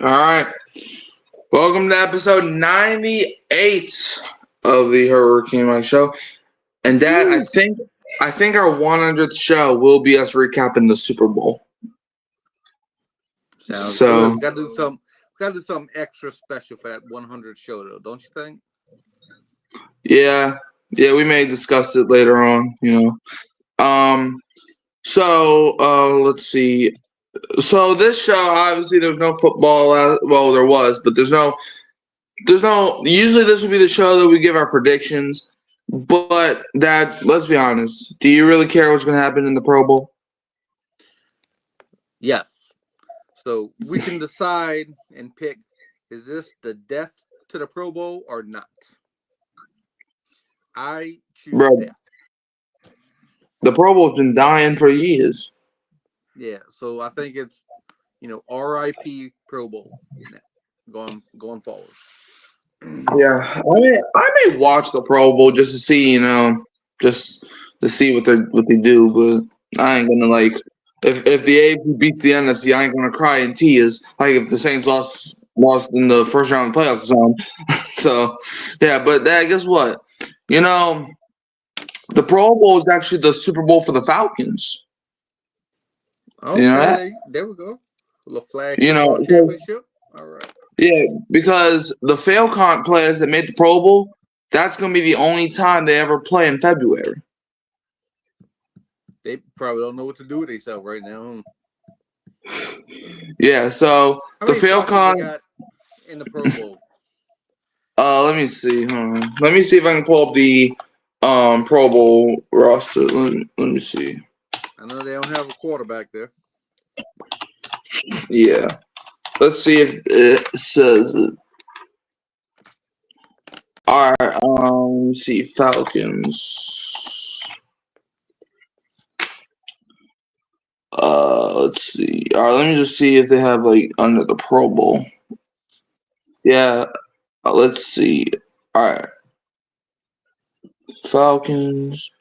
All right. Welcome to episode 98 of the Hurricane Mike Show. And Dad, I think our 100th show will be us recapping the Super Bowl. Sounds So- good. We gotta do something extra special for that 100 show, though, don't you think? Yeah, we may discuss it later on, Let's see. So this show, obviously, there's no football. Well, there was, but there's no. Usually, this would be the show that we give our predictions. But Dad, let's be honest. Do you really care what's going to happen in the Pro Bowl? Yes. So we can decide and pick, is this the death to the Pro Bowl or not? I choose Bro. death. The Pro Bowl's been dying for years. Yeah, so I think it's, R.I.P. Pro Bowl going forward. Yeah, I may watch the Pro Bowl just to see, just to see what they do, but I ain't gonna if the AFC beats the NFC, I ain't gonna cry in tears like if the Saints lost in the first round of the playoffs or something. So yeah, but guess what? The Pro Bowl is actually the Super Bowl for the Falcons. Okay, You know that? there we go. A little flag because- championship. All right. Yeah, because the Falcon players that made the Pro Bowl, that's going to be the only time they ever play in February. They probably don't know what to do with themselves right now. Yeah, so the Falcon got in the Pro Bowl. Let me see. Hold on. Let me see if I can pull up the Pro Bowl roster. Let me see. I know they don't have a quarterback there. Yeah. Let's see if it says it. All right. Let me see. Falcons. Let's see. All right. Let me just see if they have under the Pro Bowl. Yeah. Let's see. All right. Falcons.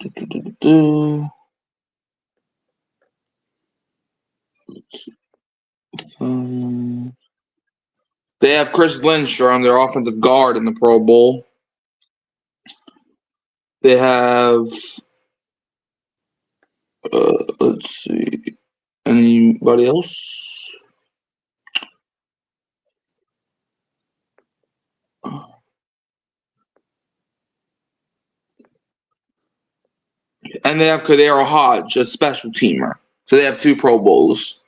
They have Chris Lindstrom, their offensive guard, in the Pro Bowl. They have, let's see, anybody else? And they have Kadero Hodge, a special teamer. So they have 2 Pro Bowls.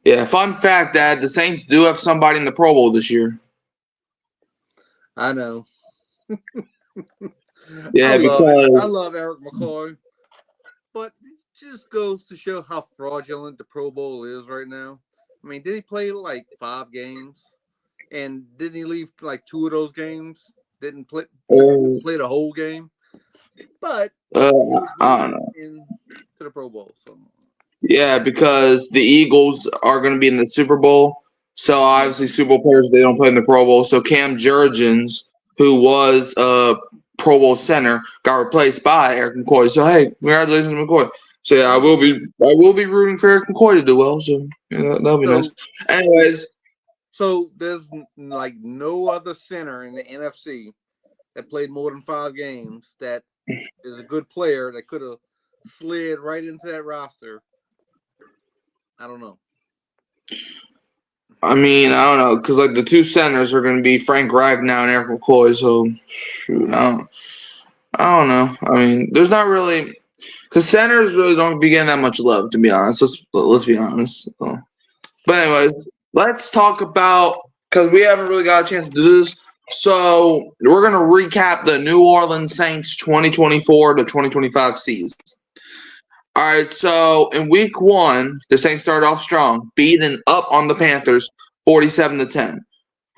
Yeah, fun fact, Dad, the Saints do have somebody in the Pro Bowl this year. I know. Yeah, I because love Eric McCoy, but it just goes to show how fraudulent the Pro Bowl is right now. I mean, did he play 5 games? And didn't he leave 2 of those games? Didn't play the whole game? But I don't know. into the Pro Bowl. So. Yeah, because the Eagles are going to be in the Super Bowl. So obviously, Super Bowl players, they don't play in the Pro Bowl. So Cam Jurgens, who was a Pro Bowl center, got replaced by Eric McCoy. So hey, congratulations, McCoy. So yeah, I will be rooting for Eric McCoy to do well. So that'll be nice. Anyways, so there's no other center in the NFC that played more than 5 games that is a good player that could have slid right into that roster. I don't know. I mean, I don't know, because the 2 centers are going to be Frank Ragnow and Eric McCoy. So shoot, I don't know. I mean, there's not really, because centers really don't be getting that much love, to be honest. Let's be honest. So. But anyways, let's talk about, because we haven't really got a chance to do this. So we're going to recap the New Orleans Saints 2024 to 2025 season. All right, so in week 1, the Saints started off strong, beating up on the Panthers 47-10.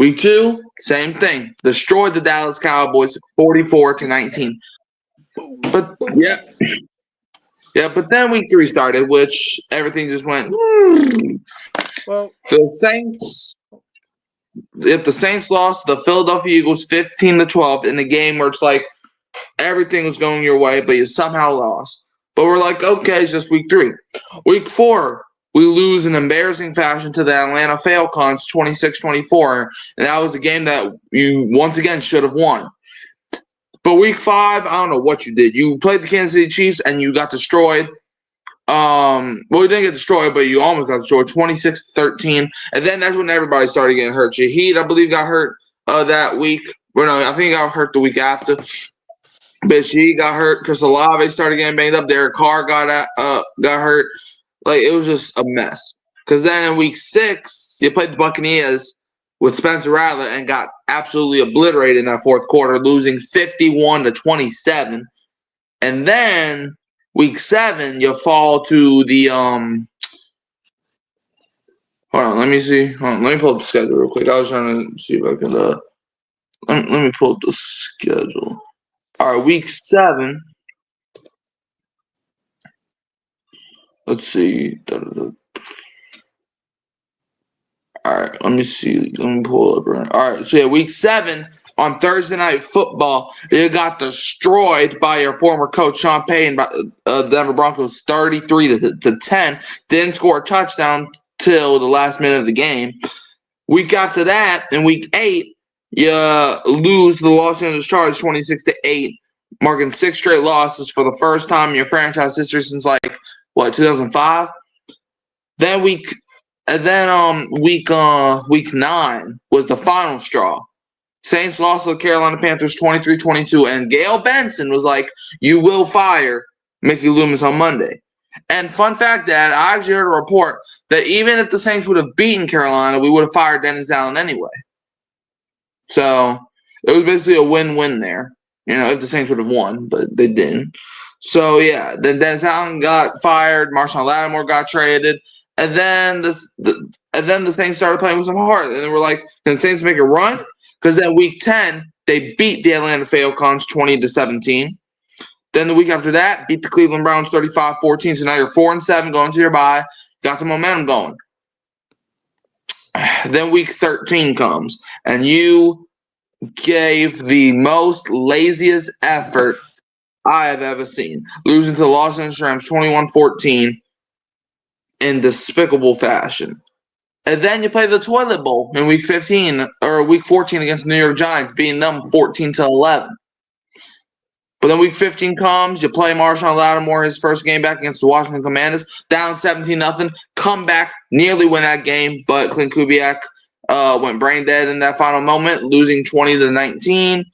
Week 2, same thing, destroyed the Dallas Cowboys 44-19. But but then week 3 started, which everything just went. Well, the Saints lost the Philadelphia Eagles 15-12 in a game where it's everything was going your way, but you somehow lost. But we're okay, it's just week 3. Week 4, we lose in embarrassing fashion to the Atlanta Falcons 26-24, and that was a game that you once again should have won. But week 5, I don't know what you did. You played the Kansas City Chiefs and you got destroyed. Well, you didn't get destroyed, but you almost got destroyed, 26-13. And then that's when everybody started getting hurt. Shaheed, I believe, got hurt that week. Well, no, I think he got hurt the week after. But Shaheed got hurt. Chris Olave started getting banged up. Derek Carr got hurt. Like, it was just a mess. Because then in week 6, you played the Buccaneers with Spencer Rattler and got absolutely obliterated in that fourth quarter, losing 51-27. And then week 7, you fall to the hold on, let me see. Hold on, let me pull up the schedule real quick. I was trying to see if I could let me pull up the schedule. All right, week 7. Let's see. All right, let me see. Let me pull up. Right. All right, so yeah, week 7 on Thursday Night Football, you got destroyed by your former coach Sean Payton, the Denver Broncos, 33-10. Didn't score a touchdown till the last minute of the game. Week after that, in week 8, you lose the Los Angeles Chargers 26-8, marking 6 straight losses for the first time in your franchise history since 2005. Then week 9 was the final straw. Saints lost to the Carolina Panthers 23-22, and Gail Benson was like, "You will fire Mickey Loomis on Monday." And fun fact, Dad, I actually heard a report that even if the Saints would have beaten Carolina, we would have fired Dennis Allen anyway. So it was basically a win-win there. If the Saints would have won, but they didn't. So yeah, then Dennis Allen got fired, Marshawn Lattimore got traded, and then the Saints started playing with some heart, and they were like, "Can the Saints make a run?" Because then week 10, they beat the Atlanta Falcons 20-17. Then the week after that, beat the Cleveland Browns 35-14. So now you're 4-7 going to your bye. Got some momentum going. Then week 13 comes, and you gave the most laziest effort I have ever seen, losing to the Los Angeles Rams 21-14 in despicable fashion. And then you play the Toilet Bowl in week 15 or week 14 against the New York Giants, beating them 14-11. But then week 15 comes, you play Marshawn Lattimore his first game back against the Washington Commanders, down 17-0, come back, nearly win that game, but Clint Kubiak went brain dead in that final moment, losing 20-19.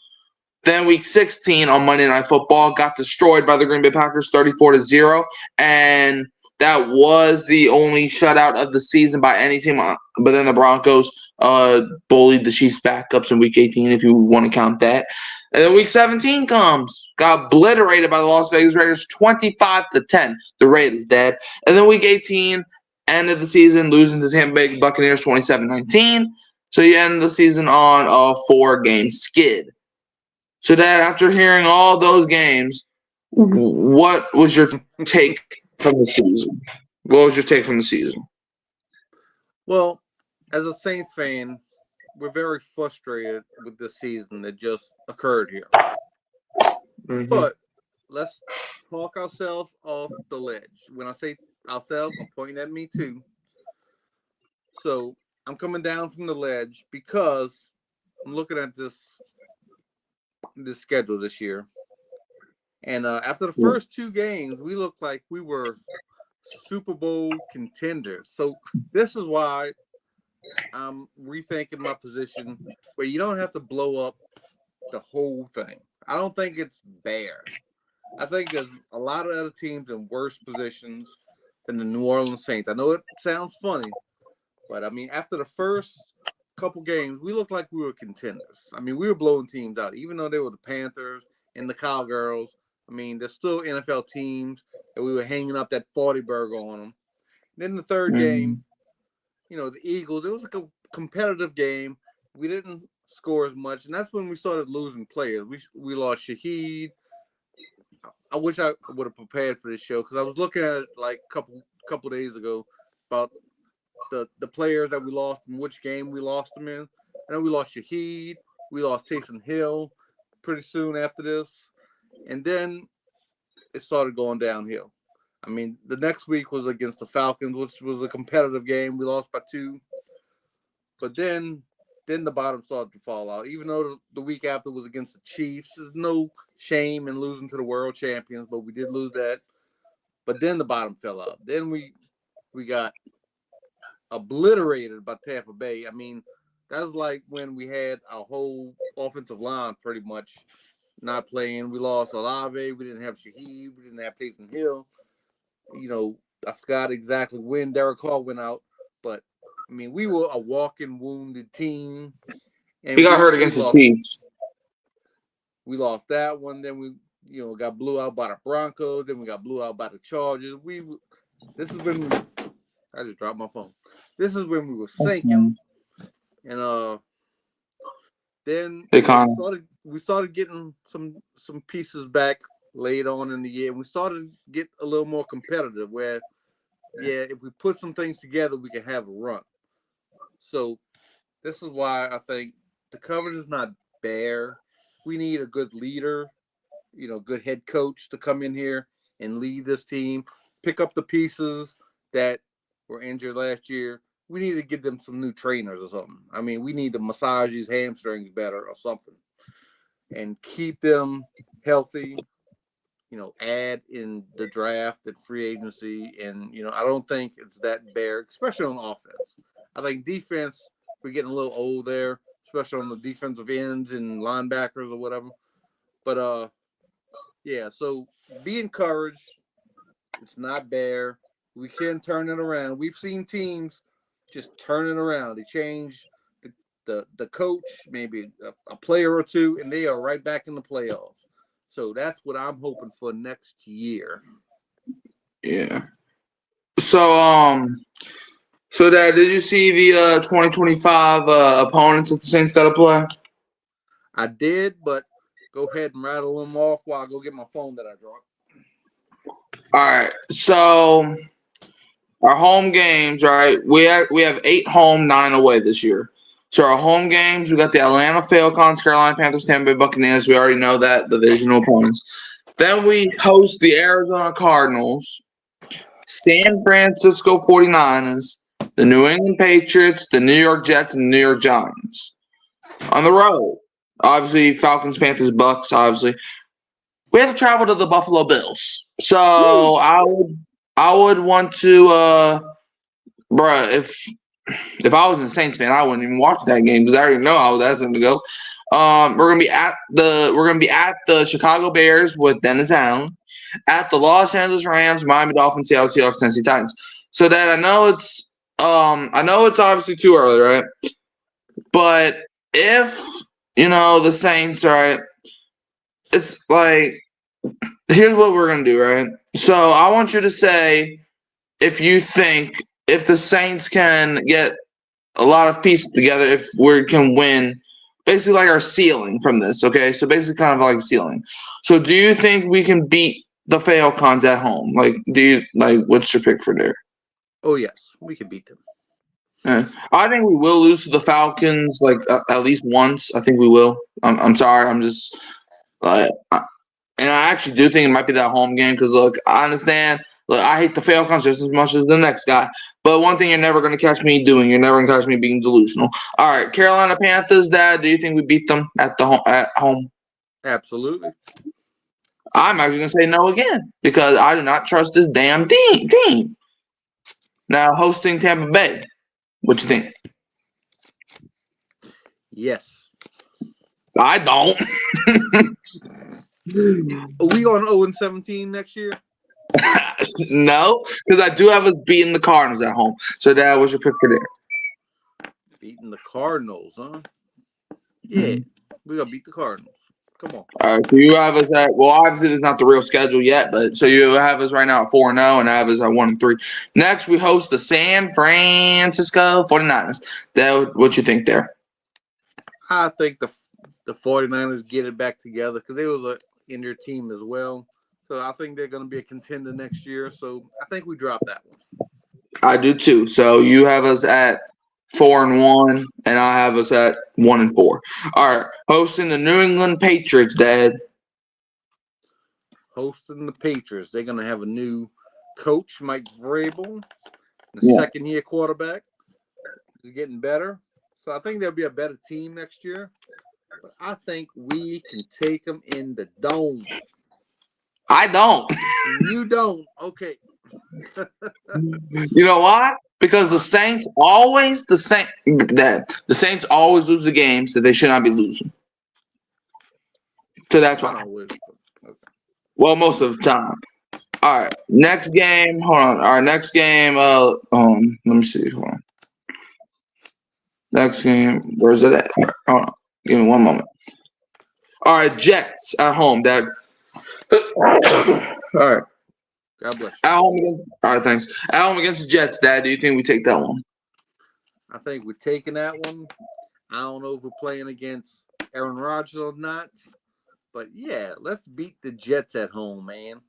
Then week 16 on Monday Night Football got destroyed by the Green Bay Packers 34-0, and that was the only shutout of the season by any team. But then the Broncos bullied the Chiefs backups in week 18, if you want to count that. And then week 17 comes, got obliterated by the Las Vegas Raiders 25-10. The Raiders dead. And then week 18, end of the season, losing to the Tampa Bay Buccaneers 27-19. So you end the season on a 4-game skid. So, Dad, after hearing all those games, what was your take from the season? What was your take from the season? Well, as a Saints fan, we're very frustrated with the season that just occurred here. Mm-hmm. But let's talk ourselves off the ledge. When I say ourselves, I'm pointing at me too. So I'm coming down from the ledge because I'm looking at this schedule this year. And after the first 2 games, we looked like we were Super Bowl contenders. So this is why I'm rethinking my position, where you don't have to blow up the whole thing. I don't think it's bare. I think there's a lot of other teams in worse positions than the New Orleans Saints. I know it sounds funny, but I mean, after the first couple games, we looked like we were contenders. I mean, we were blowing teams out, even though they were the Panthers and the Cowgirls. I mean, they're still NFL teams, and we were hanging up that 40 burger on them. Then the third game, the Eagles, it was a competitive game. We didn't score as much, and that's when we started losing players. We lost Shaheed. I wish I would have prepared for this show because I was looking at it like a couple days ago about the players that we lost and which game we lost them in. I know we lost Shaheed. We lost Taysom Hill pretty soon after this. And then it started going downhill. I mean, the next week was against the Falcons, which was a competitive game. We lost by 2. But then the bottom started to fall out. Even though the week after was against the Chiefs, there's no shame in losing to the world champions, but we did lose that. But then the bottom fell out. Then we got obliterated by Tampa Bay. I mean, that was like when we had our whole offensive line pretty much not playing. We lost Olave. We didn't have Shaheed. We didn't have Taysom Hill. You know, I forgot exactly when Derek Carr went out, but I mean, we were a walking wounded team. And he got hurt against the Chiefs. We lost that one. Then we, got blew out by the Broncos. Then we got blew out by the Chargers. This is when I just dropped my phone. This is when we were sinking, and then we started getting some pieces back late on in the year. We started to get a little more competitive. Where, if we put some things together, we can have a run. So this is why I think the coverage is not bare. We need a good leader, good head coach to come in here and lead this team, pick up the pieces that were injured last year. We need to give them some new trainers or something. I mean, we need to massage these hamstrings better or something and keep them healthy, add in the draft and free agency. And, I don't think it's that bare, especially on offense. I think defense, we're getting a little old there, especially on the defensive ends and linebackers or whatever. But, so be encouraged. It's not bare. We can turn it around. We've seen teams just turn it around. They change the coach, maybe a player or two, and they are right back in the playoffs. So that's what I'm hoping for next year. Yeah. So Dad, did you see the 2025 opponents that the Saints got to play? I did, but go ahead and rattle them off while I go get my phone that I dropped. All right. So our home games, right? We have 8 home, 9 away this year. So our home games, we got the Atlanta Falcons, Carolina Panthers, Tampa Bay Buccaneers. We already know that, divisional opponents. Then we host the Arizona Cardinals, San Francisco 49ers, the New England Patriots, the New York Jets, and the New York Giants. On the road, obviously, Falcons, Panthers, Bucks, obviously. We have to travel to the Buffalo Bills. So I would want to, if I was a Saints fan, I wouldn't even watch that game because I already know how that's going to go. We're gonna be at the Chicago Bears with Dennis Allen, at the Los Angeles Rams, Miami Dolphins, Seattle Seahawks, Tennessee Titans. So that I know it's obviously too early, right? But if the Saints, right, it's like here's what we're gonna do, right? So I want you to say if you think if the Saints can get a lot of pieces together, if we can win. Basically, like our ceiling from this, okay? So basically, kind of like ceiling. So, do you think we can beat the Falcons at home? What's your pick for there? Oh yes, we can beat them. I think we will lose to the Falcons at least once. I think we will. I'm sorry. I'm just and I actually do think it might be that home game because look, I understand. Look, I hate the Falcons just as much as the next guy. But one thing you're never going to catch me doing, you're never going to catch me being delusional. All right, Carolina Panthers, Dad, do you think we beat them at home? Absolutely. I'm actually going to say no again because I do not trust this damn team. Now, hosting Tampa Bay, what you think? Yes. I don't. Are we on 0-17 next year? No, because I do have us beating the Cardinals at home. So, Dad, what's your pick for there? Beating the Cardinals, huh? Yeah, we're going to beat the Cardinals. Come on. All right, so you have us at, well, obviously, it's not the real schedule yet, but so you have us right now at 4-0, and I have us at 1-3. Next, we host the San Francisco 49ers. Dad, what you think there? I think the 49ers get it back together because they was an injured team as well. So I think they're going to be a contender next year. So I think we drop that one. I do too. So you have us at 4-1, and I have us at 1-4. All right, hosting the New England Patriots, Dad. Hosting the Patriots, they're going to have a new coach, Mike Vrabel, the Yeah. second-year quarterback, is getting better. So I think there'll be a better team next year. But I think we can take them in the dome. I don't. You don't. Okay. You know why? Because the Saints always the Saints always lose the games that they should not be losing. So that's Not why. always. Okay. Well, most of the time. All right. Next game. Hold on. All right. Next game. Let me see. Hold on. Next game. Where's it at? Hold on. Give me one moment. All right. Jets at home. Dad. All right. God bless you. At home against, all right. Thanks. At home against the Jets. Dad. Do you think we take that one? I think we're taking that one. I don't know if we're playing against Aaron Rodgers or not. But yeah, let's beat the Jets at home, man.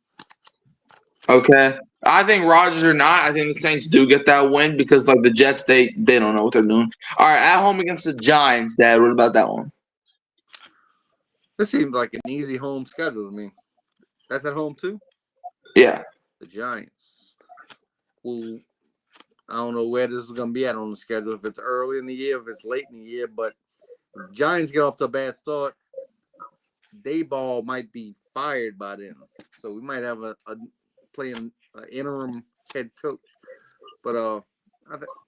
Okay. I think Rodgers or not, I think the Saints do get that win because like the Jets, they don't know what they're doing. All right, at home against the Giants, Dad. What about that one? This seems like an easy home schedule to me. That's at home too? Yeah. The Giants. Well, I don't know where this is going to be at on the schedule. If it's early in the year, if it's late in the year. But if the Giants get off to a bad start, Dayball might be fired by then. So we might have a playing interim head coach. But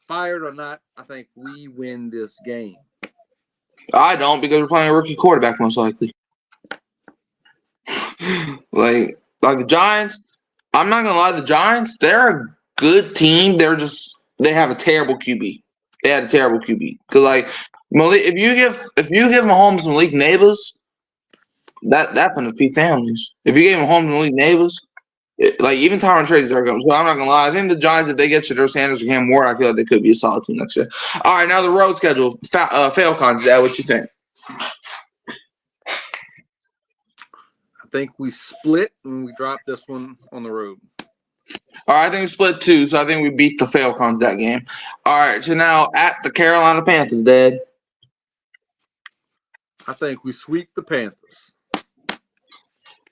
fired or not, I think we win this game. I don't because we're playing a rookie quarterback most likely. like the Giants, I'm not gonna lie, the Giants, they're a good team. They have a terrible QB. They had a terrible QB. Cause like if you give Mahomes Malik Neighbors, that's gonna feed families. If you gave Mahomes Malik Neighbors, like even Tyron Tracy's are going. So I'm not gonna lie. I think the Giants, if they get Shedeur Sanders or Cam Ward, I feel like they could be a solid team next year. All right, now the road schedule. Falcons, Dad. What you think? I think we split and we drop this one on the road. All right, I think we split 2, so I think we beat the Falcons that game. All right, so now at the Carolina Panthers, Dad. I think we sweep the Panthers.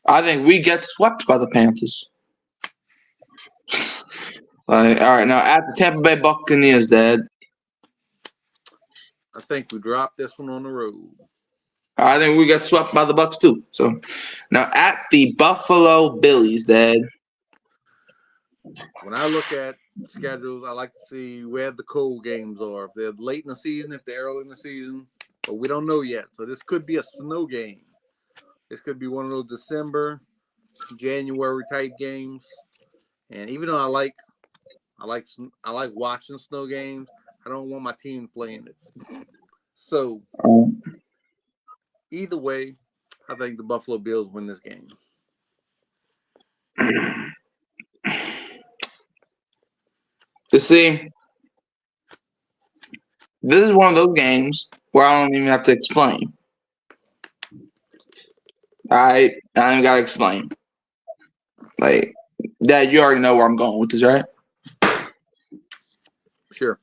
I think we get swept by the Panthers. All right, now at the Tampa Bay Buccaneers, Dad. I think we drop this one on the road. I think we get swept by the Bucs too. So now at the Buffalo Bills, Dad. When I look at schedules, I like to see where the cold games are. If they're late in the season, if they're early in the season, but we don't know yet. So this could be a snow game. This could be one of those December, January type games. And even though I like watching snow games, I don't want my team playing it. So either way, I think the Buffalo Bills win this game. You see, this is one of those games where I don't even have to explain. I don't gotta explain. Like, Dad, you already know where I'm going with this, right? Sure.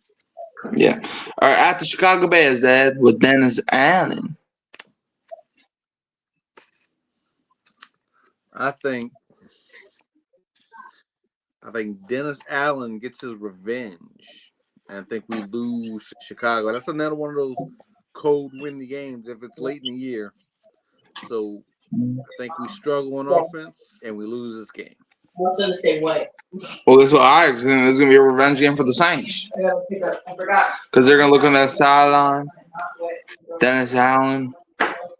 Yeah. All right, at the Chicago Bears, Dad, with Dennis Allen. I think Dennis Allen gets his revenge. And I think we lose to Chicago. That's another one of those cold windy games if it's late in the year. So I think we struggle on offense and we lose this game. I was going to say what? Well, that's what I was saying. It's going to be a revenge game for the Saints. I forgot. Because they're going to look on that sideline, Dennis Allen,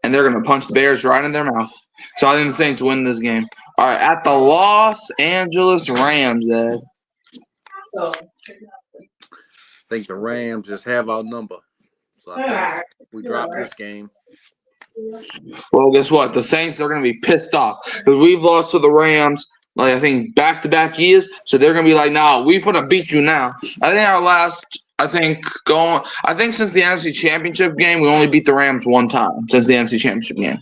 and they're going to punch the Bears right in their mouth. So I think the Saints win this game. All right, at the Los Angeles Rams, Dad. So, I think the Rams just have our number. So I think we drop this game. Well, guess what? The Saints, they're going to be pissed off because we've lost to the Rams, like I think back-to-back years. So they're going to be like, "Nah, we're going to beat you now." I think our last, since the NFC Championship game, we only beat the Rams one time since the NFC Championship game.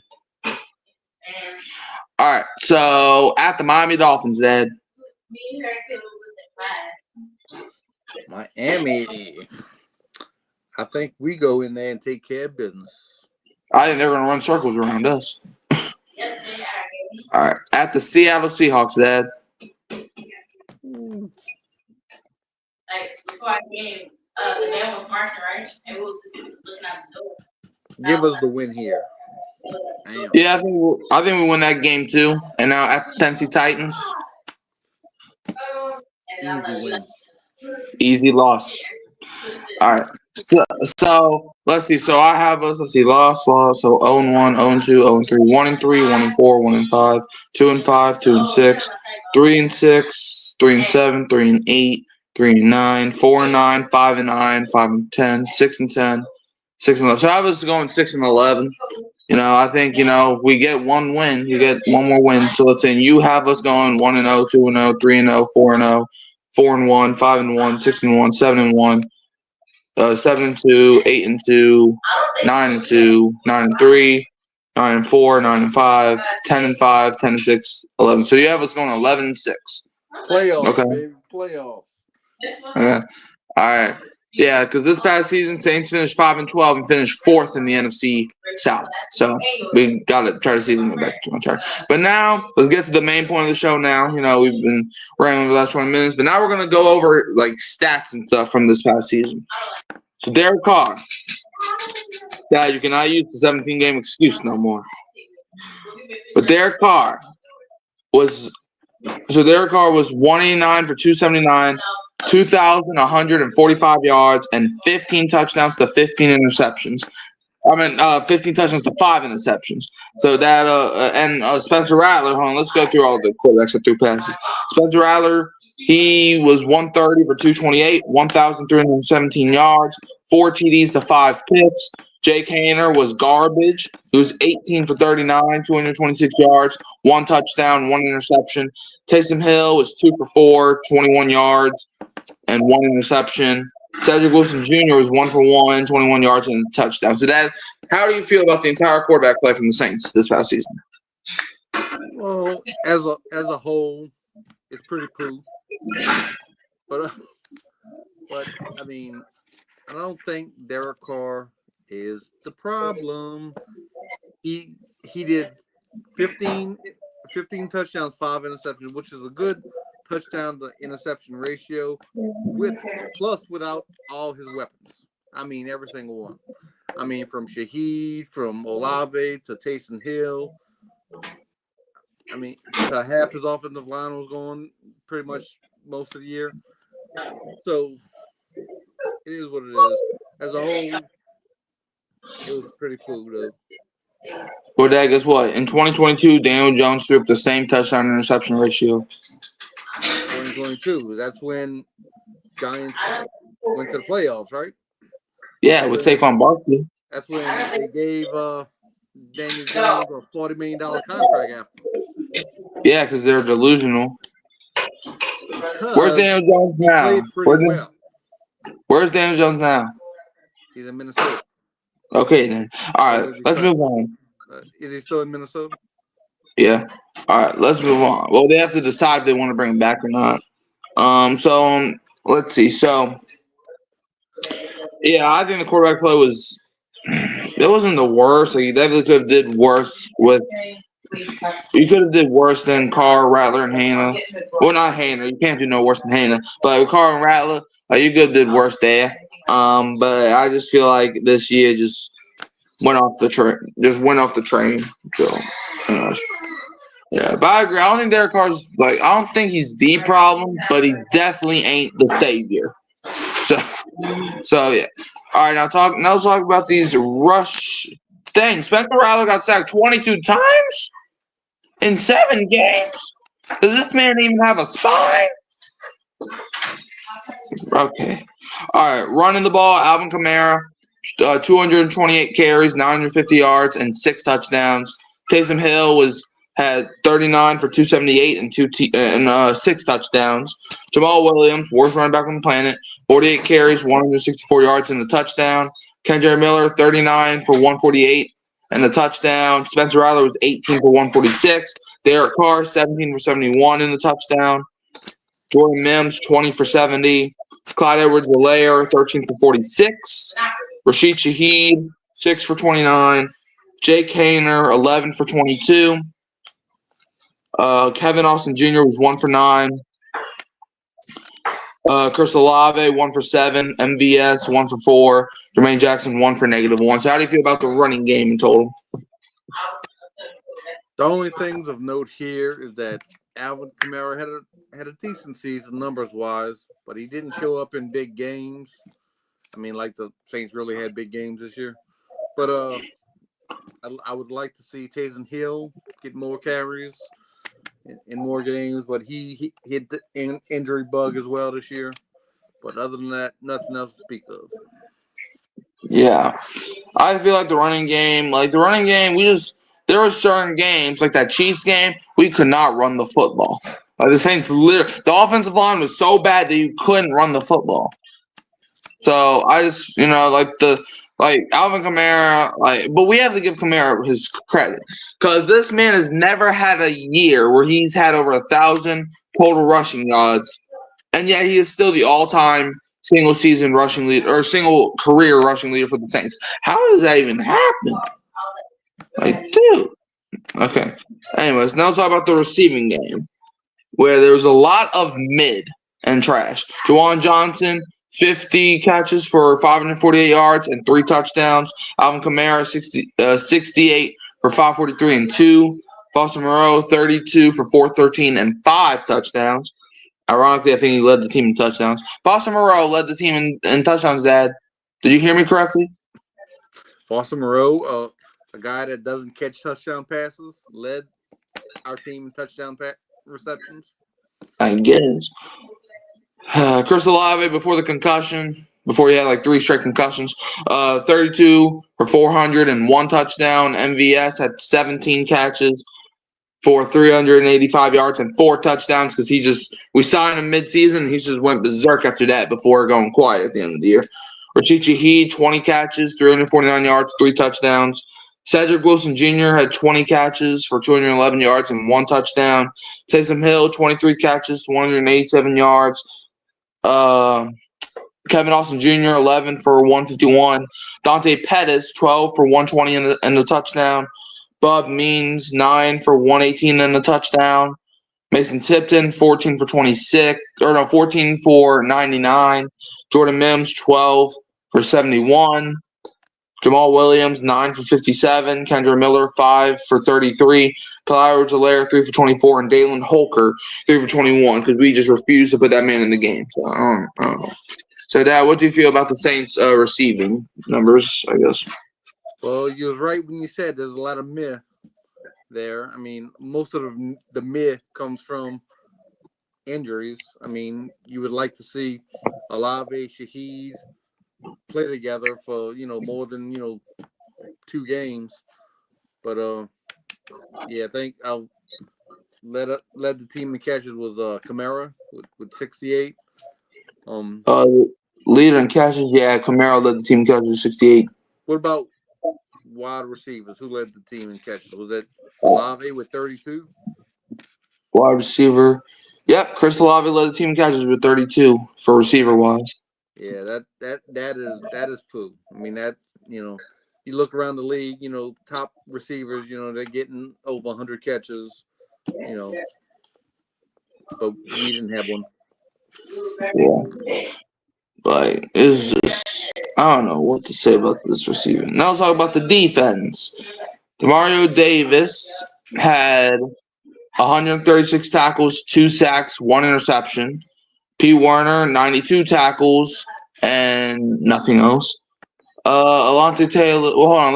All right, so at the Miami Dolphins, Dad. Miami. I think we go in there and take care of business. I think they're going to run circles around us. All right, at the Seattle Seahawks, Dad. before I came, the man was marching, right? And we were looking at the door. Give us the win here. Damn. Yeah, I think we win that game too. And now at Tennessee Titans, And I was Easy like, win. easy loss. All right. So let's see. So I have us. Let's see. Loss. So 0-1, 0-2, 0-3, 1-3, 1-4, 1-5, 2-5, 2-6, 3-6, 3-7, 3-8, 3-9, 4-9, 5-9, 5-10, 6-10, 6-11. So I was going 6-11. I think we get one win. You get one more win. So let's say you have us going 1-0, 2-0, 3-0, 4-0, 4-1, 5-1, 6-1, 7-1. 7-2, 8-2, 9-2, 9-3, 9-4, 9-5, 10-5, 10-6, 11. So you have us going 11-6. Playoffs, Okay. baby. Playoffs. Okay. All right. Yeah, because this past season, Saints finished 5-12 and finished 4th in the NFC South. So we got to try to see them get back to track. But now, let's get to the main point of the show now. We've been rambling for the last 20 minutes, but now we're going to go over stats and stuff from this past season. So Derek Carr. Dad, you cannot use the 17-game excuse no more. But Derek Carr was 189 for 279, 2,145 yards, and 15 touchdowns to 15 interceptions. 15 touchdowns to 5 interceptions. So that and Spencer Rattler. Hold on, let's go through all the quarterbacks that threw passes. Spencer Rattler, he was 130 for 228, 1,317 yards, 4 TDs to 5 picks. Jake Haener was garbage. He was 18 for 39, 226 yards, 1 touchdown, 1 interception. Taysom Hill was 2 for 4, 21 yards, and 1 interception. Cedric Wilson Jr. was 1 for 1, 21 yards and a touchdown. So, Dad, how do you feel about the entire quarterback play from the Saints this past season? Well, as a whole, it's pretty cool. But I mean, I don't think Derek Carr is the problem. He did 15 touchdowns, 5 interceptions, which is a good touchdown to interception ratio without all his weapons. I mean, every single one. I mean, from Shaheed, from Olave to Taysom Hill. I mean, half his offensive line was going pretty much most of the year. So it is what it is. As a whole, it was pretty cool, though. Well, Dad, guess what? In 2022, Daniel Jones threw up the same touchdown interception ratio. 2022. That's when Giants went to the playoffs, right? Yeah, with Saquon Barkley. That's when they gave Daniel Jones a $40 million contract after. Yeah, because they're delusional. Where's Daniel Jones now? Played pretty well. Where's Daniel Jones now? He's in Minnesota. Okay, then. All right, let's move on. Is he still in Minnesota? Yeah. All right, let's move on. Well, they have to decide if they want to bring him back or not. So let's see. So, yeah, I think the quarterback play it wasn't the worst. Like, you definitely could have did worse with. You could have did worse than Carr, Rattler, and Haener. Well, not Haener. You can't do no worse than Haener. But with Carr and Rattler, you could have did worse there. But I just feel like this year just went off the train. So, yeah. But I agree. I don't think Derek Carr's I don't think he's the problem, but he definitely ain't the savior. So yeah. All right, now let's talk about these rush things. Spencer Rattler got sacked 22 times in 7 games. Does this man even have a spine? Okay. All right, running the ball, Alvin Kamara, 228 carries, 950 yards, and 6 touchdowns. Taysom Hill had 39 for 278 and 6 touchdowns. Jamal Williams, worst running back on the planet, 48 carries, 164 yards, and a touchdown. Kendre Miller, 39 for 148 and a touchdown. Spencer Rattler was 18 for 146. Derek Carr, 17 for 71 in the touchdown. Jordan Mims, 20 for 70. Clyde Edwards-Helaire, 13 for 46. Rashid Shaheed, 6 for 29. Jake Haener, 11 for 22. Kevin Austin Jr. was 1 for 9. Chris Olave, 1 for 7. MVS, 1 for 4. Jermaine Jackson, 1 for -1. So how do you feel about the running game in total? The only things of note here is that Alvin Kamara had a decent season numbers wise, but he didn't show up in big games. I mean, like the Saints really had big games this year. But I would like to see Taysom Hill get more carries in more games, but he hit the injury bug as well this year. But other than that, nothing else to speak of. Yeah. I feel like the running game, there were certain games, like that Chiefs game, we could not run the football. Like the Saints, the offensive line was so bad that you couldn't run the football. So I just, like Alvin Kamara, but we have to give Kamara his credit because this man has never had a year where he's had over 1,000 total rushing yards, and yet he is still the all-time single season rushing leader or single career rushing leader for the Saints. How does that even happen? Like, dude. Okay. Anyways, now let's talk about the receiving game, where there was a lot of mid and trash. Juwan Johnson, 50 catches for 548 yards and 3 touchdowns. Alvin Kamara, 68 for 543 and 2. Foster Moreau, 32 for 413 and 5 touchdowns. Ironically, I think he led the team in touchdowns. Foster Moreau led the team in touchdowns, Dad. Did you hear me correctly? Foster Moreau, a guy that doesn't catch touchdown passes, led our team in touchdown receptions. I guess. Chris Olave before the concussion, before he had like 3 straight concussions, 32 for 400 and 1 touchdown. MVS had 17 catches for 385 yards and 4 touchdowns because we signed him midseason and he just went berserk after that before going quiet at the end of the year. Rachichi Heed, 20 catches, 349 yards, 3 touchdowns. Cedric Wilson Jr. had 20 catches for 211 yards and 1 touchdown. Taysom Hill, 23 catches, 187 yards. Kevin Austin Jr., 11 for 151. Dante Pettis, 12 for 120 and a touchdown. Bob Means, 9 for 118 and a touchdown. Mason Tipton, 14 for 99. Jordan Mims, 12 for 71. Jamal Williams, 9 for 57. Kendra Miller, 5 for 33. Kyle Edwards-Helaire, 3 for 24. And Dalen Holker, 3 for 21, because we just refused to put that man in the game. So, I don't know. So, Dad, what do you feel about the Saints receiving numbers, I guess? Well, you was right when you said there's a lot of meh there. I mean, most of the meh comes from injuries. I mean, you would like to see Olave, Shaheed play together for, more than, 2 games. But, yeah, I think I'll led the team in catches was Kamara with 68. Leader in catches, yeah, Kamara led the team in catches with 68. What about wide receivers? Who led the team in catches? Was that Olave with 32? Wide receiver. Yep, Chris Olave led the team in catches with 32 for receiver wise. Yeah, that is poo. I mean, that, you look around the league, top receivers, they're getting over 100 catches, but we didn't have one. Yeah. Like, it's just, I don't know what to say about this receiving. Now let's talk about the defense. Demario Davis had 136 tackles, 2 sacks, 1 interception. P. Werner, 92 tackles, and nothing else. Alontae Taylor. Well, hold on.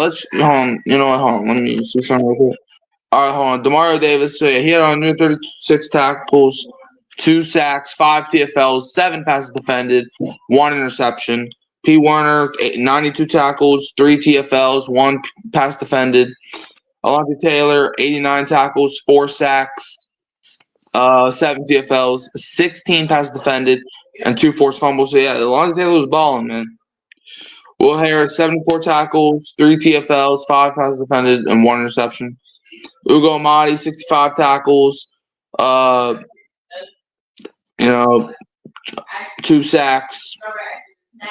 You know what? Hold on. Let me see something real quick. All right, hold on. Demario Davis. So yeah, he had 136 tackles, 2 sacks, 5 TFLs, 7 passes defended, 1 interception. P. Werner, 92 tackles, 3 TFLs, 1 pass defended. Alontae Taylor, 89 tackles, 4 sacks, 7 TFLs, 16 passes defended, and 2 forced fumbles. So yeah, Alontae Taylor was balling, man. Will Harris, 74 tackles, 3 TFLs, 5 passes defended, and 1 interception. Ugo Amadi, 65 tackles, 2 sacks,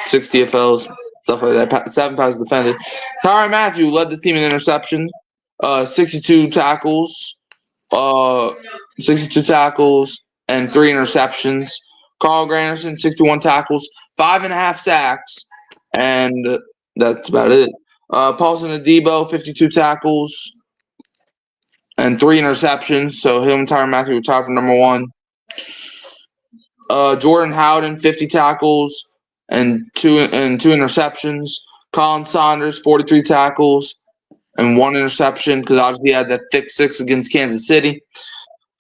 6 TFLs, stuff like that. 7 passes defended. Tyrann Mathieu led this team in interception, 62 tackles, and 3 interceptions. Carl Granderson, 61 tackles, 5.5 sacks, and that's about it. Paulson Adebo, 52 tackles and 3 interceptions. So him and Tyrann Mathieu were tied for number 1. Jordan Howden, 50 tackles and two interceptions. Colin Saunders, 43 tackles and 1 interception because obviously he had that thick 6 against Kansas City.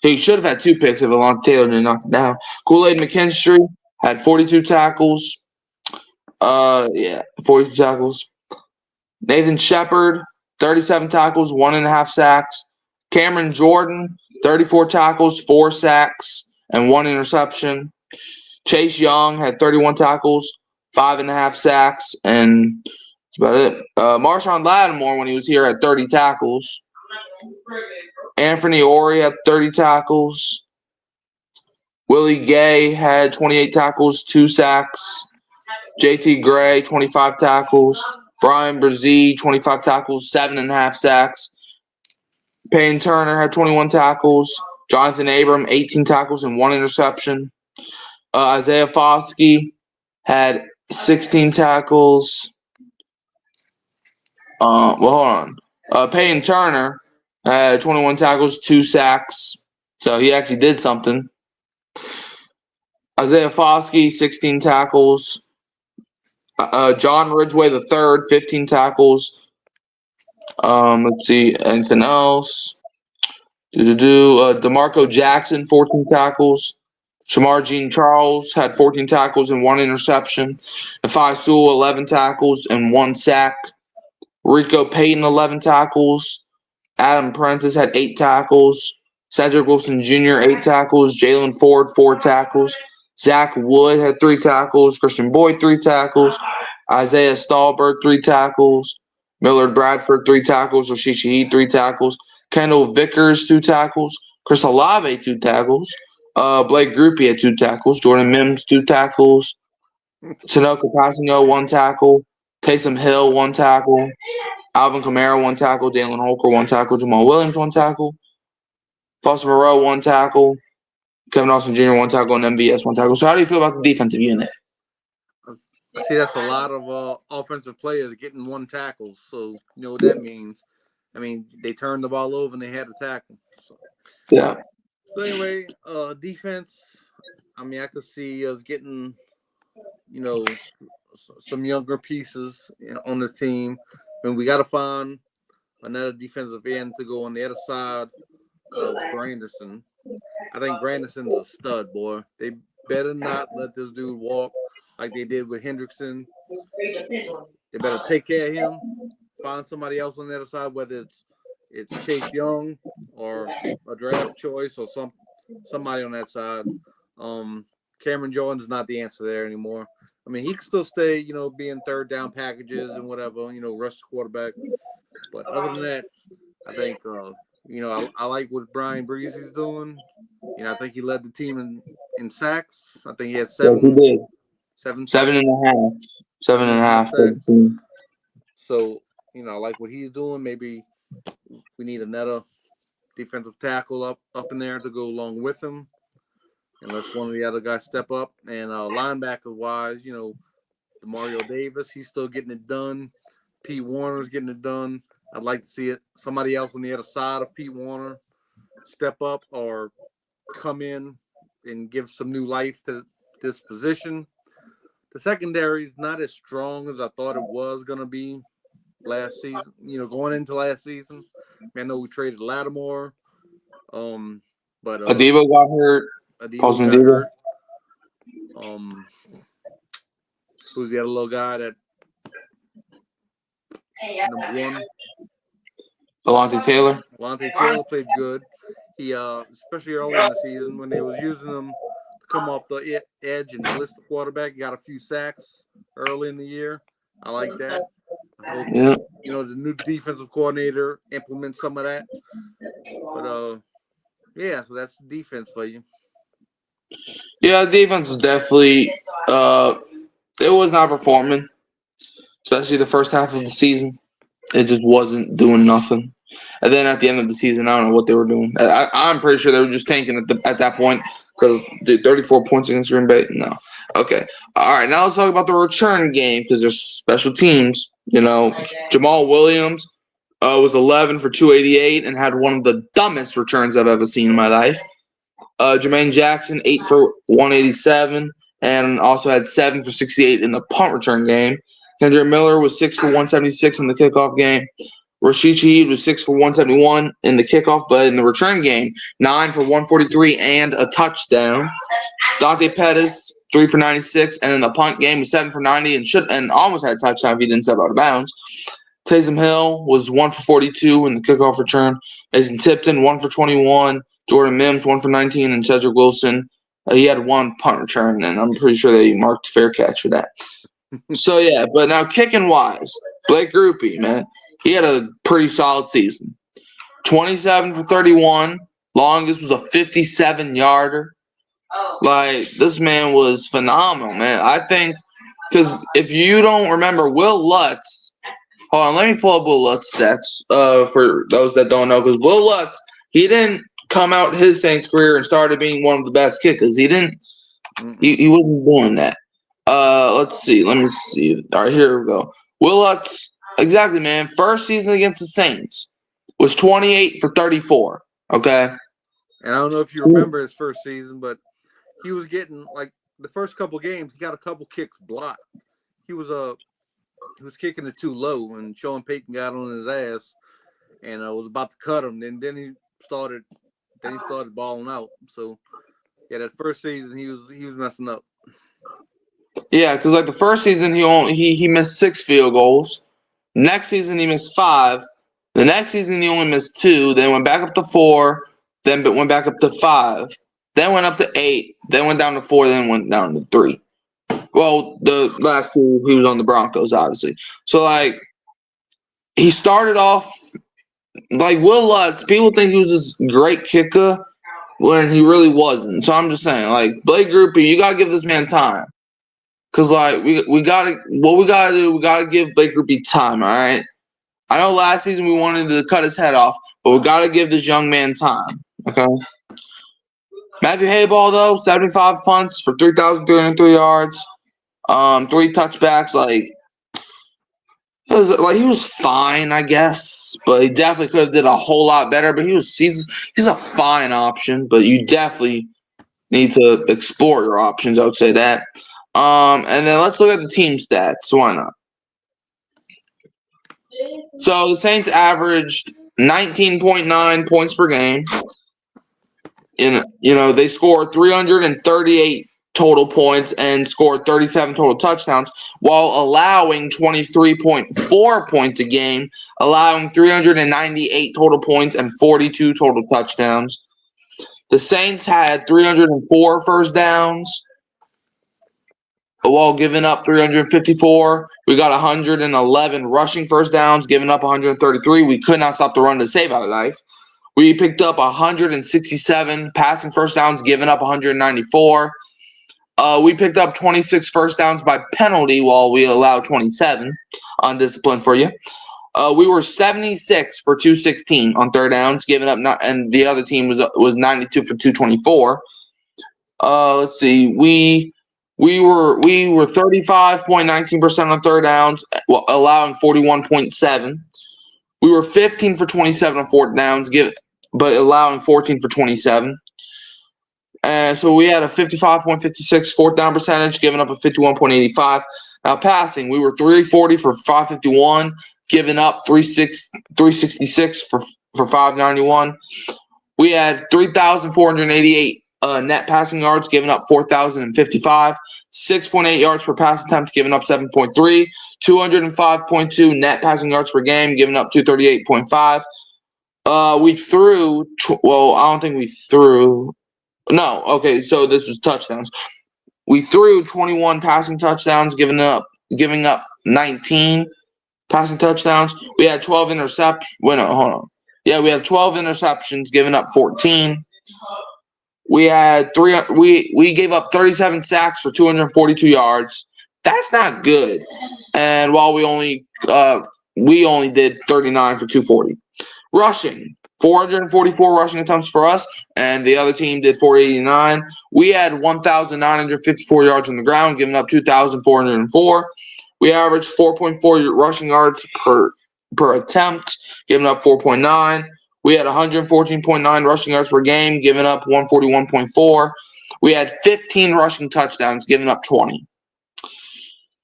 He should have had 2 picks if Alontae Taylor didn't knock it down. Kool-Aid McKinstry had 42 tackles. 42 tackles. Nathan Shepard, 37 tackles, 1.5 sacks. Cameron Jordan, 34 tackles, 4 sacks, and 1 interception. Chase Young had 31 tackles, 5.5 sacks, and that's about it. Marshawn Lattimore, when he was here, had 30 tackles. Anthony Ori had 30 tackles. Willie Gay had 28 tackles, 2 sacks. JT Gray, 25 tackles. Brian Brzee, 25 tackles, 7.5 sacks. Payne Turner had 21 tackles. Jonathan Abram, 18 tackles and 1 interception. Isaiah Foskey had 16 tackles. Hold on. Payne Turner had 21 tackles, 2 sacks. So he actually did something. Isaiah Foskey, 16 tackles. John Ridgeway III, 15 tackles. Let's see, anything else? DeMarco Jackson, 14 tackles. Shamar Jean-Charles had 14 tackles and 1 interception. Nafai Sewell, 11 tackles and 1 sack. Rico Payton, 11 tackles. Adam Prentice had 8 tackles. Cedric Wilson Jr., 8 tackles. Jalen Ford, 4 tackles. Zach Wood had 3 tackles. Christian Boyd, 3 tackles. Isaiah Stahlberg, 3 tackles. Millard Bradford, 3 tackles. Rashid Shaheed, 3 tackles. Kendall Vickers, 2 tackles. Chris Olave, 2 tackles. Blake Grupe had 2 tackles. Jordan Mims, 2 tackles. Sanoka Pasino, 1 tackle. Taysom Hill, 1 tackle. Alvin Kamara, 1 tackle. Dalen Holker, 1 tackle. Jamal Williams, 1 tackle. Foster Moreau, 1 tackle. Kevin Austin Jr., 1 tackle. And MVS, 1 tackle. So how do you feel about the defensive unit? I see that's a lot of offensive players getting 1 tackle. So you know what that means. I mean, they turned the ball over and they had to tackle. So. Yeah. So anyway, defense. I mean, I could see us getting, you know, some younger pieces on the team. I mean, we got to find another defensive end to go on the other side of Granderson. I think Granderson's a stud, boy. They better not let this dude walk like they did with Hendrickson. They better take care of him. Find somebody else on the other side, whether it's Chase Young or a draft choice or somebody on that side. Cameron Jordan's not the answer there anymore. I mean, he can still stay, you know, being 3rd down packages and whatever, you know, rush the quarterback. But other than that, I think, you know, I like what Brian Breezy's doing. You know, I think he led the team in sacks. I think he had 7. Yeah, he did. 7 7.5. 7.5. So, you know, I like what he's doing. Maybe we need another defensive tackle up in there to go along with him. Unless one of the other guys step up. And linebacker-wise, you know, Demario Davis, he's still getting it done. Pete Warner's getting it done. I'd like to see somebody else on the other side of Pete Warner step up or come in and give some new life to this position. The secondary is not as strong as I thought it was going to be last season, you know, going into last season. I know we traded Lattimore, but Adebo got hurt. Adebo got hurt. Who's the other little guy that number 1? Alontae Taylor. Alontae Taylor played good. He especially early in the season when they was using him to come off the edge and blitz the quarterback. He got a few sacks early in the year. I like that. I hope, you know, the new defensive coordinator implements some of that. But yeah, so that's defense for you. Yeah, defense was definitely it was not performing, especially the first half of the season. It just wasn't doing nothing. And then at the end of the season, I don't know what they were doing. I'm pretty sure they were just tanking at that point because the 34 points against Green Bay. No. Okay. All right. Now let's talk about the return game because there's special teams. Jamal Williams was 11 for 288 and had one of the dumbest returns I've ever seen in my life. Jermaine Jackson, 8 for 187 and also had 7 for 68 in the punt return game. Kendrick Miller was 6 for 176 in the kickoff game. Rashid Shaheed was 6 for 171 in the kickoff, but in the return game, 9 for 143 and a touchdown. Dante Pettis, 3 for 96, and in the punt game was 7 for 90 and almost had a touchdown if he didn't step out of bounds. Taysom Hill was 1 for 42 in the kickoff return. Mason Tipton, 1 for 21. Jordan Mims, 1 for 19, and Cedric Wilson, he had 1 punt return, and I'm pretty sure they marked fair catch for that. So, yeah, but now kicking-wise, Blake Grupe, man, he had a pretty solid season. 27 for 31. Longest was a 57-yarder. This man was phenomenal, man. I think because if you don't remember, Will Lutz – hold on, let me pull up Will Lutz stats for those that don't know. Because Will Lutz, he didn't come out his Saints career and started being one of the best kickers. He didn't – he wasn't doing that. Let's see. Let me see. All right, here we go. Will Lutz – exactly, man. First season against the Saints was 28 for 34. Okay. And I don't know if you remember his first season, but he was getting the first couple games. He got a couple kicks blocked. He was kicking it too low, and Sean Payton got on his ass, and was about to cut him. Then he started balling out. So yeah, that first season he was messing up. Yeah, because the first season he missed 6 field goals. Next season he missed 5. The next season he only missed 2. Then went back up to 4. Then went back up to 5. Then went up to 8. Then went down to 4. Then went down to 3. Well, the last 2 he was on the Broncos, obviously. So he started off Will Lutz. People think he was this great kicker when he really wasn't. So I'm just saying, Blake Grupe, you gotta give this man time. Cause we gotta do, we gotta give Blake Grupe time, all right? I know last season we wanted to cut his head off, but we gotta give this young man time. Okay. Matthew Hayball though, 75 punts for 3,303 yards, 3 touchbacks. He was fine, I guess, but he definitely could have did a whole lot better. But he's a fine option, but you definitely need to explore your options. I would say that. And then let's look at the team stats. Why not? So the Saints averaged 19.9 points per game. They scored 338 total points and scored 37 total touchdowns while allowing 23.4 points a game, allowing 398 total points and 42 total touchdowns. The Saints had 304 first downs while giving up 354. We got 111 rushing first downs, giving up 133. We could not stop the run to save our life. We picked up 167 passing first downs, giving up 194. We picked up 26 first downs by penalty while we allowed 27. Undisciplined for you. We were 76 for 216 on third downs, giving up and the other team was 92 for 224. Let's see. We were 35.19% on third downs, allowing 41.7. We were 15 for 27 on fourth downs, but allowing 14 for 27. And so we had a 55.56 fourth down percentage, giving up a 51.85. Now passing, we were 340 for 551, giving up 366 for 591. We had 3,488 net passing yards, giving up 4,055. 6.8 yards per pass attempt, giving up 7.3. 205.2 net passing yards per game, giving up 238.5. We threw. Well, I don't think we threw. No, okay, so this was touchdowns. We threw 21 passing touchdowns, giving up 19 passing touchdowns. We had 12 interceptions. Wait, no, hold on. Yeah, we had 12 interceptions, giving up 14. We had we gave up 37 sacks for 242 yards. That's not good. And while we only did 39 for 240. Rushing, 444 rushing attempts for us, and the other team did 489. We had 1,954 yards on the ground, giving up 2,404. We averaged 4.4 rushing yards per attempt, giving up 4.9. We had 114.9 rushing yards per game, giving up 141.4. We had 15 rushing touchdowns, giving up 20.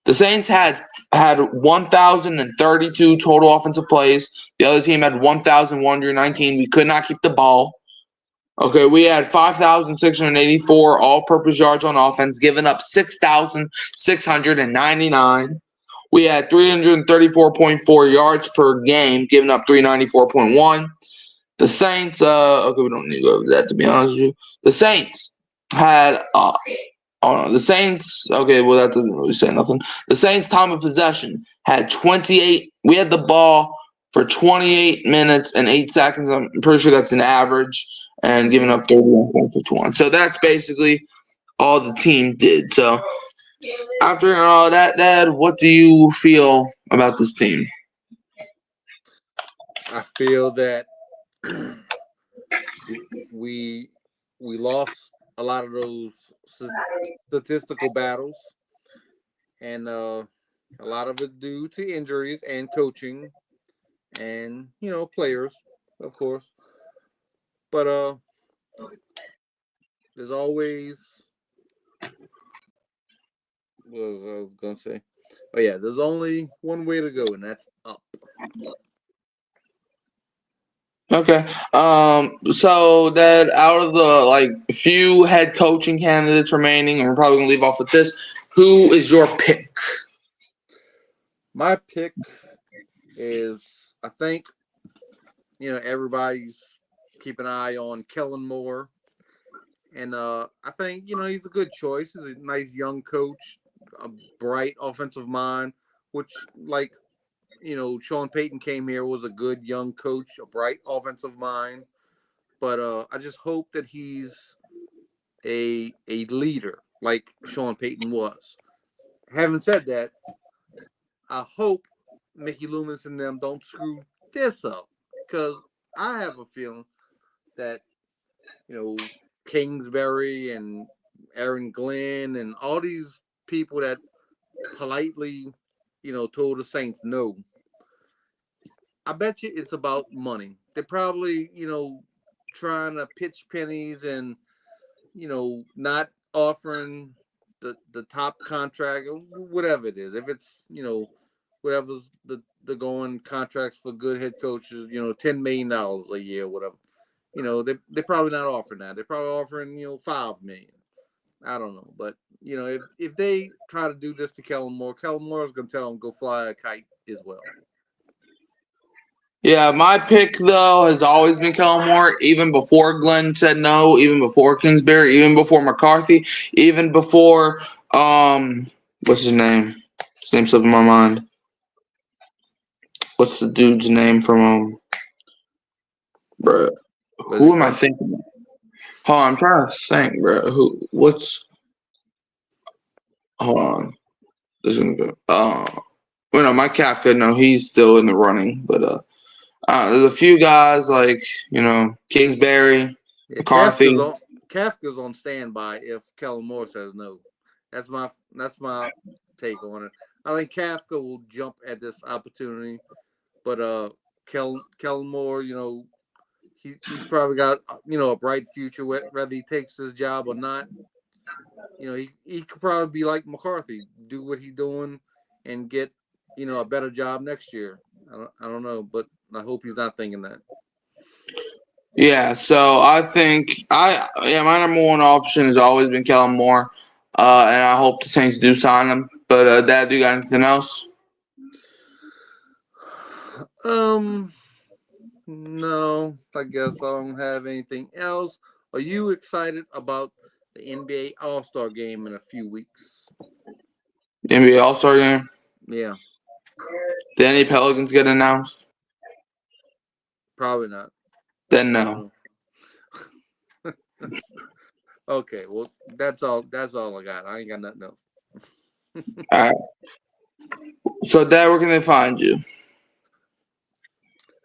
The Saints had 1,032 total offensive plays. The other team had 1,119. We could not keep the ball. Okay, we had 5,684 all-purpose yards on offense, giving up 6,699. We had 334.4 yards per game, giving up 394.1. The Saints, okay, we don't need to go over that, to be honest with you. The Saints had, the Saints, okay, well, that doesn't really say nothing. The Saints' time of possession had 28. We had the ball for 28 minutes and 8 seconds. I'm pretty sure that's an average, and giving up 31.51. So that's basically all the team did. So after all that, Dad, what do you feel about this team? I feel that we lost a lot of those statistical battles, and a lot of it due to injuries and coaching, and players, of course. But there's always, what was I was gonna say? Oh yeah, there's only one way to go, and that's up. Okay. So that out of the few head coaching candidates remaining, and we're probably gonna leave off with this. Who is your pick? My pick is, I think, everybody's keeping an eye on Kellen Moore, and I think he's a good choice. He's a nice young coach, a bright offensive mind, which Sean Payton came here, was a good young coach, a bright offensive mind. But I just hope that he's a leader like Sean Payton was. Having said that, I hope Mickey Loomis and them don't screw this up, because I have a feeling that Kingsbury and Aaron Glenn and all these people that politely told the Saints no, I bet you it's about money. They're probably trying to pitch pennies and not offering the top contract or whatever it is. If it's whatever's the going contracts for good head coaches, $10 million a year, whatever. They're probably not offering that. They're probably offering $5 million. I don't know, but if they try to do this to Kellen Moore is gonna tell them go fly a kite as well. Yeah, my pick though has always been Kellen Moore, even before Glenn said no, even before Kingsbury, even before McCarthy, even before what's his name? His name slipped in my mind. What's the dude's name from bro? Who am I thinking of? Hold on, I'm trying to think, bro. Hold on. This is gonna go. Well, no, Mike Kafka, no, he's still in the running, but there's a few guys like Kingsbury, Yeah, McCarthy. Kafka's on standby if Kellen Moore says no. That's my take on it. I think Kafka will jump at this opportunity, but Kellen Moore, he's probably got a bright future whether he takes this job or not. He could probably be like McCarthy, do what he's doing, and get a better job next year. I don't know, but I hope he's not thinking that. Yeah, so I think my number one option has always been Kellen Moore, and I hope the Saints do sign him. But Dad, do you got anything else? No, I guess I don't have anything else. Are you excited about the NBA All-Star game in a few weeks? NBA All-Star game? Yeah. Did any Pelicans get announced? Probably not. Then no. Okay, well, that's all I got. I ain't got nothing else. All right. So, Dad, where can they find you?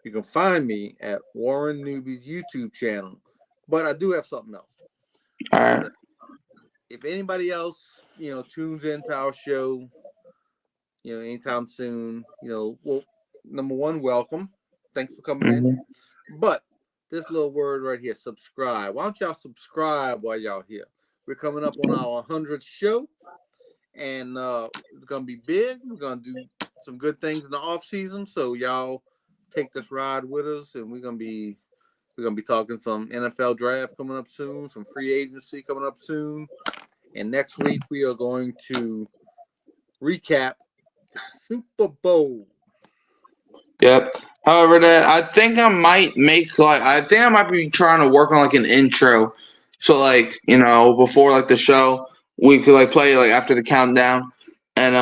You can find me at Warren Newby's YouTube channel. But I do have something else. All right. If anybody else, tunes into our show, anytime soon, well, number one, welcome. Thanks for coming in. But this little word right here, subscribe. Why don't y'all subscribe while y'all here? We're coming up on our 100th show, and it's gonna be big. We're gonna do some good things in the off season, so y'all take this ride with us, and we're gonna be talking some NFL draft coming up soon, some free agency coming up soon, and next week we are going to recap the Super Bowl. Yep. However, that I think I might be trying to work on like an intro. So like, before like the show, we could like play like after the countdown and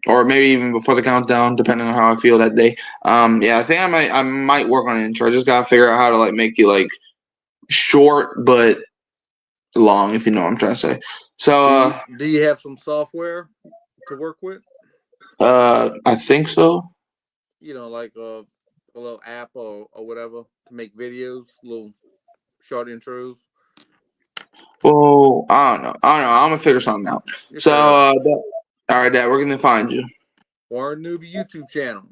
or maybe even before the countdown, depending on how I feel that day. I think I might work on an intro. I just gotta figure out how to like make it like short but long, if you know what I'm trying to say. So do you have some software to work with? I think so. Like a little app or whatever to make videos, little short intros. Well, I don't know. I'm gonna figure something out. So, all right, Dad, we're gonna find you. Warren Newby YouTube channel.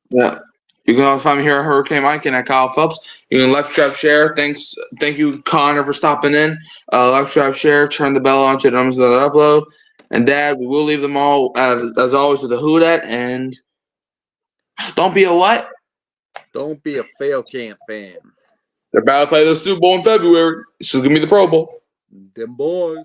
Yeah, you can also find me here at Hurricane Mike and at Kyle Phelps. You can like, subscribe, share. Thank you, Connor, for stopping in. Like, subscribe, share. Turn the bell on to the numbers that I upload. And Dad, we will leave them all as always with a who dat, and don't be a what? Don't be a fail camp fan. They're about to play the Super Bowl in February. This is gonna be the Pro Bowl. Them boys.